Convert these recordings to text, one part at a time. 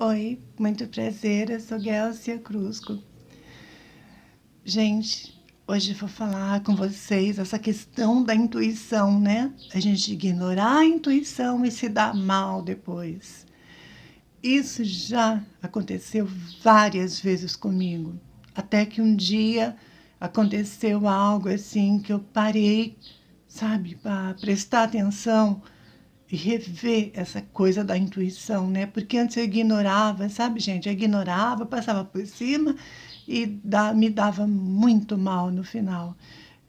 Oi, muito prazer, eu sou Gelsia Crusco. Gente, hoje eu vou falar com vocês essa questão da intuição, né? A gente ignorar a intuição e se dar mal depois. Isso já aconteceu várias vezes comigo. Até que um dia aconteceu algo assim que eu parei, sabe, para prestar atenção e rever essa coisa da intuição, né? Porque antes eu ignorava, sabe, gente? Eu ignorava, passava por cima e me dava muito mal no final.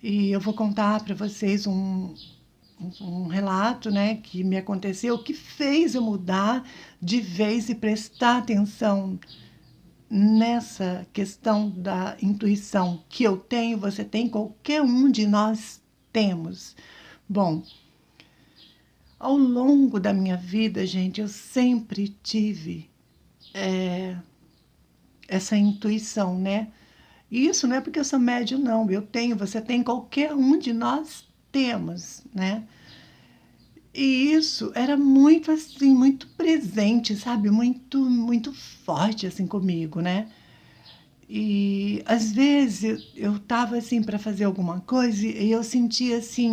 E eu vou contar para vocês um relato, né, que me aconteceu, que fez eu mudar de vez e prestar atenção nessa questão da intuição que eu tenho, você tem, qualquer um de nós temos. Bom, ao longo da minha vida, gente, eu sempre tive essa intuição, né? E isso não é porque eu sou médium, não. Eu tenho, você tem, qualquer um de nós temos, né? E isso era muito assim, muito presente, sabe? Muito forte assim comigo, né? E às vezes eu tava assim para fazer alguma coisa e eu sentia assim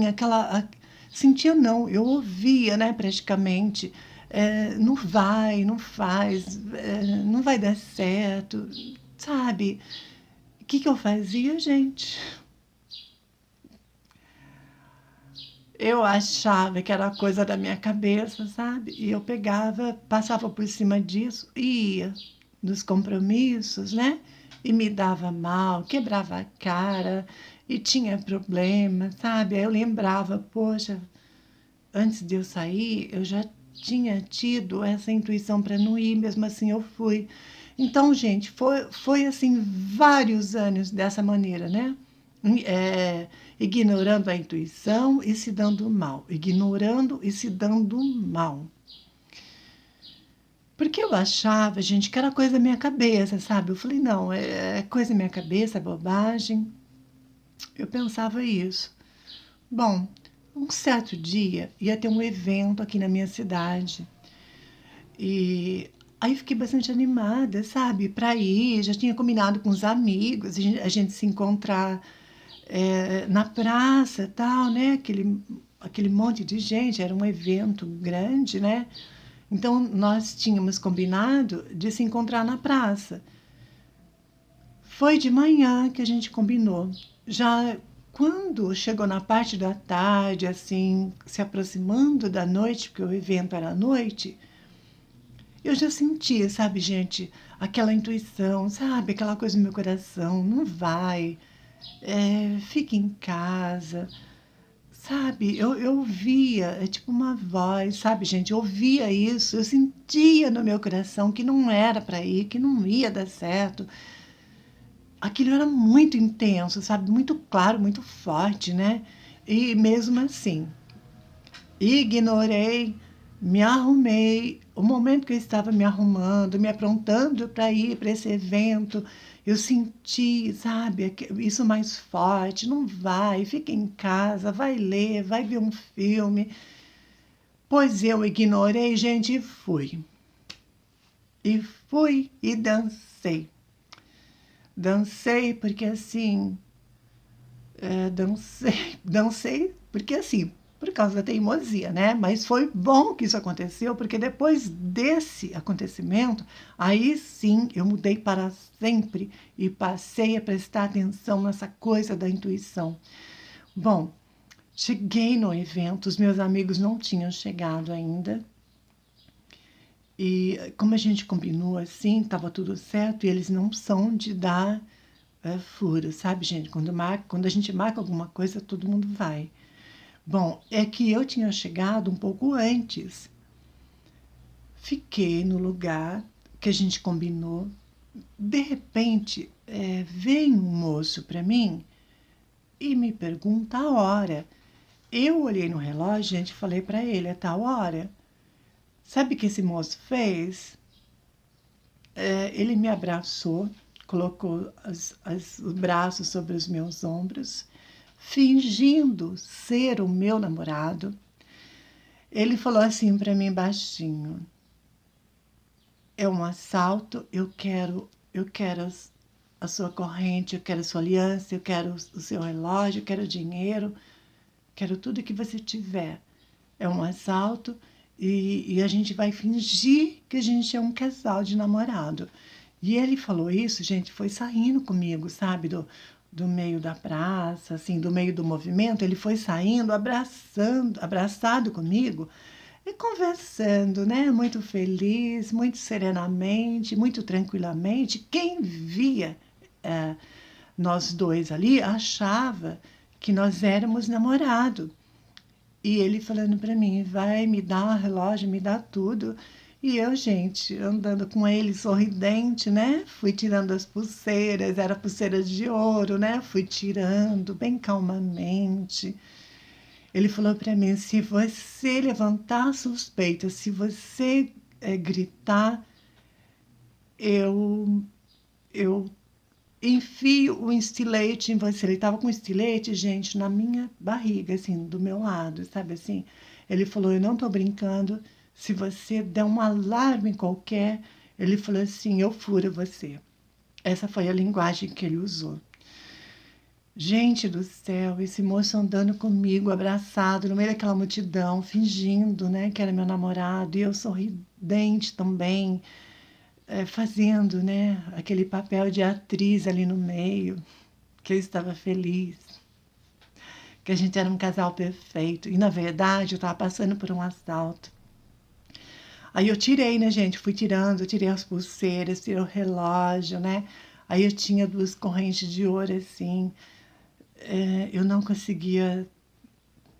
sentia não, eu ouvia, né, praticamente, não vai, não faz, não vai dar certo, sabe? O que que eu fazia, gente? Eu achava que era coisa da minha cabeça, sabe? E eu pegava, passava por cima disso e ia nos compromissos, né? E me dava mal, quebrava a cara e tinha problema, sabe? Aí eu lembrava, poxa, antes de eu sair, eu já tinha tido essa intuição para não ir, mesmo assim eu fui. Então, gente, foi assim vários anos dessa maneira, né? É, ignorando a intuição e se dando mal, ignorando e se dando mal. Porque eu achava, gente, que era coisa da minha cabeça, sabe? Eu falei, não, é coisa da minha cabeça, é bobagem. Eu pensava isso. Bom, um certo dia ia ter um evento aqui na minha cidade. E aí fiquei bastante animada, sabe? Para ir, já tinha combinado com os amigos, a gente se encontrar na praça, tal, né? Aquele monte de gente, era um evento grande, né? Então nós tínhamos combinado de se encontrar na praça. Foi de manhã que a gente combinou. Já quando chegou na parte da tarde, assim, se aproximando da noite, porque o evento era à noite, eu já sentia, sabe, gente, aquela intuição, sabe, aquela coisa no meu coração, não vai, fica em casa, sabe, eu ouvia, é tipo uma voz, sabe, gente, eu ouvia isso, eu sentia no meu coração que não era para ir, que não ia dar certo. Aquilo era muito intenso, sabe, muito claro, muito forte, né? E mesmo assim, ignorei, me arrumei. O momento que eu estava me arrumando, me aprontando para ir para esse evento, eu senti, sabe, isso mais forte. Não vai, fica em casa, vai ler, vai ver um filme. Pois eu ignorei, gente, e fui. E fui e dancei. Dancei porque assim, dancei porque assim, por causa da teimosia, né? Mas foi bom que isso aconteceu, porque depois desse acontecimento, aí sim eu mudei para sempre e passei a prestar atenção nessa coisa da intuição. Bom, cheguei no evento, os meus amigos não tinham chegado ainda. E como a gente combinou assim, estava tudo certo, e eles não são de dar furo, sabe, gente? Quando a gente marca alguma coisa, todo mundo vai. Bom, é que eu tinha chegado um pouco antes. Fiquei no lugar que a gente combinou. De repente, vem um moço para mim e me pergunta a hora. Eu olhei no relógio, gente, e falei para ele, é tal hora. Sabe o que esse moço fez? Ele me abraçou, colocou os braços sobre os meus ombros, fingindo ser o meu namorado. Ele falou assim para mim baixinho: é um assalto, eu quero a sua corrente, eu quero a sua aliança, eu quero o seu relógio, eu quero o dinheiro, quero tudo que você tiver. É um assalto e a gente vai fingir que a gente é um casal de namorado. E ele falou isso, gente, foi saindo comigo, sabe, do meio da praça, assim, do meio do movimento, ele foi saindo, abraçado comigo e conversando, né? Muito feliz, muito serenamente, muito tranquilamente. Quem via eh, nós dois ali achava que nós éramos namorados. E ele falando para mim, vai me dar o relógio, me dá tudo. E eu, gente, andando com ele sorridente, né? Fui tirando as pulseiras, era pulseiras de ouro, né? Fui tirando bem calmamente. Ele falou para mim, se você levantar suspeita, se você gritar, eu, eu enfio o estilete em você. Ele estava com o estilete, gente, na minha barriga, assim, do meu lado, sabe assim? Ele falou, eu não tô brincando, se você der um alarme qualquer, ele falou assim, eu furo você. Essa foi a linguagem que ele usou. Gente do céu, esse moço andando comigo, abraçado, no meio daquela multidão, fingindo, né, que era meu namorado, e eu sorridente também, fazendo, né, aquele papel de atriz ali no meio, que eu estava feliz, que a gente era um casal perfeito. E na verdade eu estava passando por um assalto. Aí eu tirei, né, gente? Fui tirando, eu tirei as pulseiras, tirei o relógio, né? Aí eu tinha duas correntes de ouro assim. Eu não conseguia,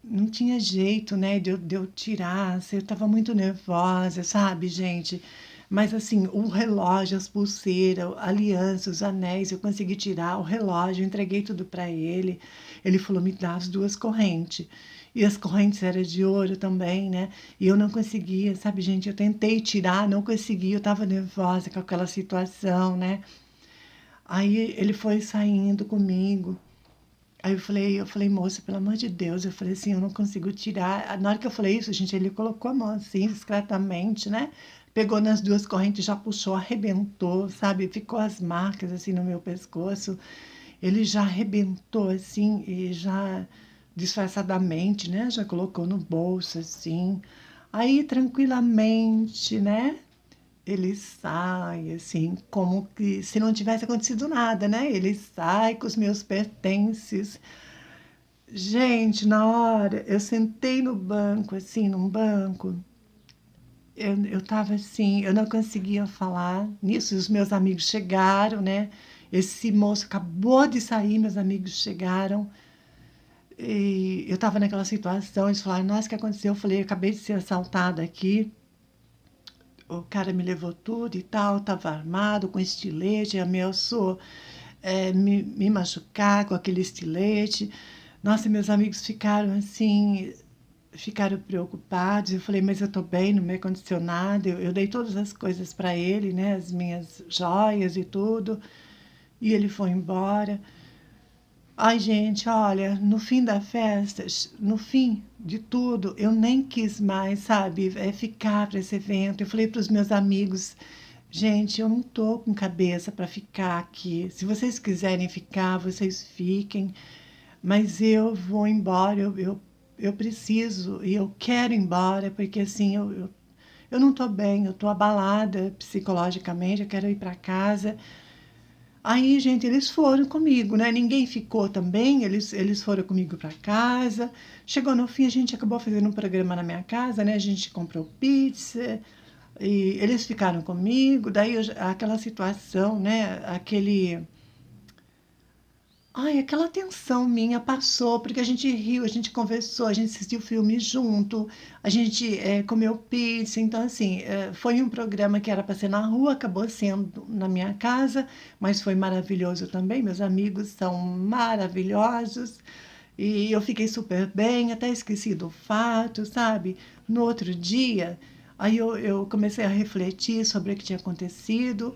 não tinha jeito, né, de eu tirar. Assim, eu estava muito nervosa, sabe, gente? Mas assim, o relógio, as pulseiras, a aliança, os anéis, eu consegui tirar o relógio, eu entreguei tudo para ele. Ele falou: me dá as duas correntes. E as correntes eram de ouro também, né? E eu não conseguia, sabe, gente? Eu tentei tirar, não consegui, eu estava nervosa com aquela situação, né? Aí ele foi saindo comigo. Aí eu falei, moça, pelo amor de Deus, eu falei assim, eu não consigo tirar. Na hora que eu falei isso, gente, ele colocou a mão assim, discretamente, né? Pegou nas duas correntes, já puxou, arrebentou, sabe? Ficou as marcas assim no meu pescoço. Ele já arrebentou assim e já disfarçadamente, né? Já colocou no bolso assim. Aí tranquilamente, né? Ele sai assim, como que se não tivesse acontecido nada, né? Ele sai com os meus pertences. Gente, na hora, eu sentei no banco, assim, num banco. Eu tava assim, eu não conseguia falar. Nisso, os meus amigos chegaram, né? Esse moço acabou de sair, meus amigos chegaram. E eu tava naquela situação, eles falaram, nossa, o que aconteceu? Eu falei, acabei de ser assaltada aqui. O cara me levou tudo e tal, tava armado com estilete, ameaçou me machucar com aquele estilete. Nossa, meus amigos ficaram assim, ficaram preocupados. Eu falei, mas eu tô bem, não me aconteceu nada. Eu dei todas as coisas para ele, né? As minhas joias e tudo. E ele foi embora. Ai, gente, olha, no fim da festa, no fim de tudo, eu nem quis mais, sabe, ficar para esse evento. Eu falei para os meus amigos, gente, eu não tô com cabeça para ficar aqui. Se vocês quiserem ficar, vocês fiquem, mas eu vou embora, eu preciso e eu quero ir embora, porque assim, eu não tô bem, eu tô abalada psicologicamente, eu quero ir para casa. Aí, gente, eles foram comigo, né? Ninguém ficou também, eles foram comigo para casa. Chegou no fim, a gente acabou fazendo um programa na minha casa, né? A gente comprou pizza e eles ficaram comigo. Daí, aquela situação, né? Aquela tensão minha passou, porque a gente riu, a gente conversou, a gente assistiu filme junto, a gente comeu pizza. Então, assim, foi um programa que era para ser na rua, acabou sendo na minha casa, mas foi maravilhoso também. Meus amigos são maravilhosos e eu fiquei super bem, até esqueci do fato, sabe? No outro dia, aí eu comecei a refletir sobre o que tinha acontecido.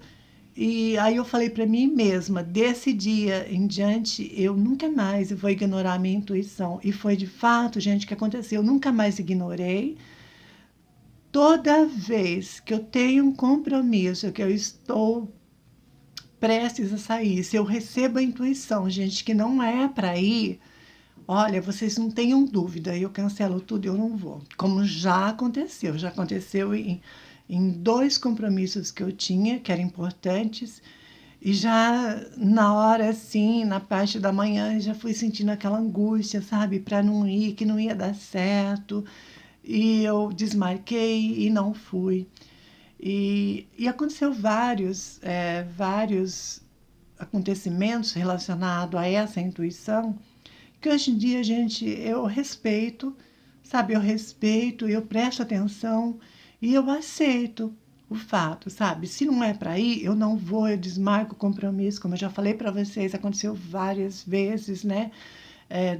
E aí eu falei para mim mesma, desse dia em diante, eu nunca mais vou ignorar a minha intuição. E foi de fato, gente, o que aconteceu. Eu nunca mais ignorei. toda vez que eu tenho um compromisso, que eu estou prestes a sair, se eu recebo a intuição, gente, que não é para ir, olha, vocês não tenham dúvida, eu cancelo tudo e eu não vou. Como já aconteceu em 2 compromissos que eu tinha, que eram importantes, e já na hora, assim, na parte da manhã, já fui sentindo aquela angústia, sabe, para não ir, que não ia dar certo, e eu desmarquei e não fui. E aconteceu vários acontecimentos relacionados a essa intuição, que hoje em dia, gente, eu respeito, sabe? Eu respeito, eu presto atenção e eu aceito o fato, sabe? Se não é para ir, eu não vou, eu desmarco o compromisso, como eu já falei para vocês, aconteceu várias vezes, né?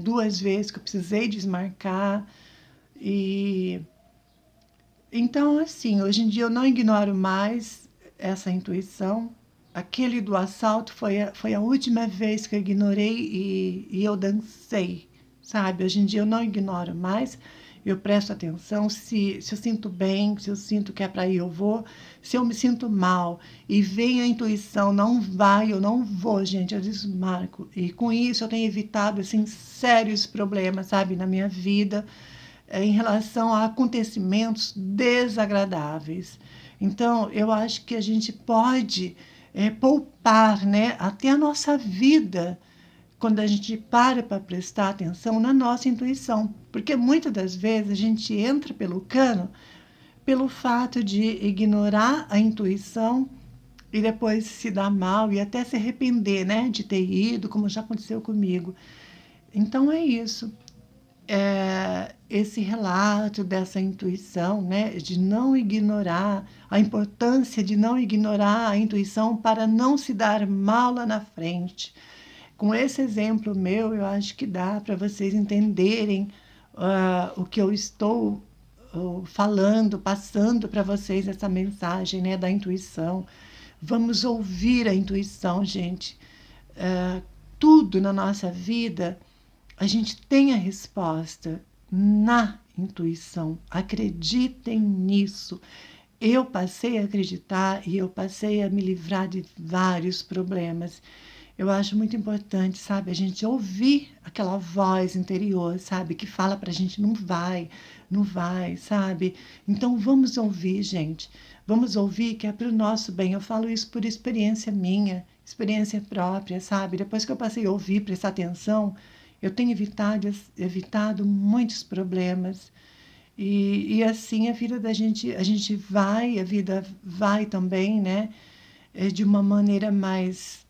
2 vezes que eu precisei desmarcar. E então, assim, hoje em dia eu não ignoro mais essa intuição. Aquele do assalto foi a última vez que eu ignorei e eu dancei, sabe? Hoje em dia eu não ignoro mais, eu presto atenção. Se eu sinto bem, se eu sinto que é para ir, eu vou. Se eu me sinto mal e vem a intuição, não vai, eu não vou, gente, eu desmarco. E com isso eu tenho evitado, assim, sérios problemas, sabe, na minha vida em relação a acontecimentos desagradáveis. Então, eu acho que a gente pode poupar, né, até a nossa vida quando a gente para prestar atenção na nossa intuição. Porque muitas das vezes a gente entra pelo cano pelo fato de ignorar a intuição e depois se dar mal e até se arrepender, né, de ter ido, como já aconteceu comigo. Então é isso. Esse relato dessa intuição, né, de não ignorar, a importância de não ignorar a intuição para não se dar mal lá na frente. Com esse exemplo meu, eu acho que dá para vocês entenderem o que eu estou falando, passando para vocês essa mensagem, né, da intuição. Vamos ouvir a intuição, gente. Tudo na nossa vida a gente tem a resposta na intuição. Acreditem nisso. Eu passei a acreditar e eu passei a me livrar de vários problemas. Eu acho muito importante, sabe, a gente ouvir aquela voz interior, sabe, que fala pra gente não vai, não vai, sabe? Então vamos ouvir, gente. Vamos ouvir que é para o nosso bem. Eu falo isso por experiência minha, experiência própria, sabe? Depois que eu passei a ouvir, prestar atenção, eu tenho evitado muitos problemas. E assim a vida vai também, né? De uma maneira mais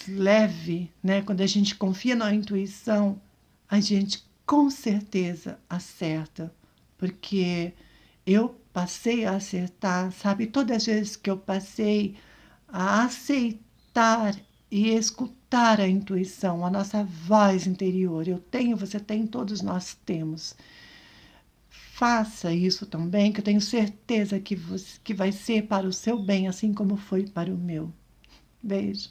leve, né? Quando a gente confia na intuição, a gente com certeza acerta, porque eu passei a acertar, sabe? Todas as vezes que eu passei a aceitar e escutar a intuição, a nossa voz interior, eu tenho, você tem, todos nós temos. Faça isso também, que eu tenho certeza que vai ser para o seu bem, assim como foi para o meu. Beijo.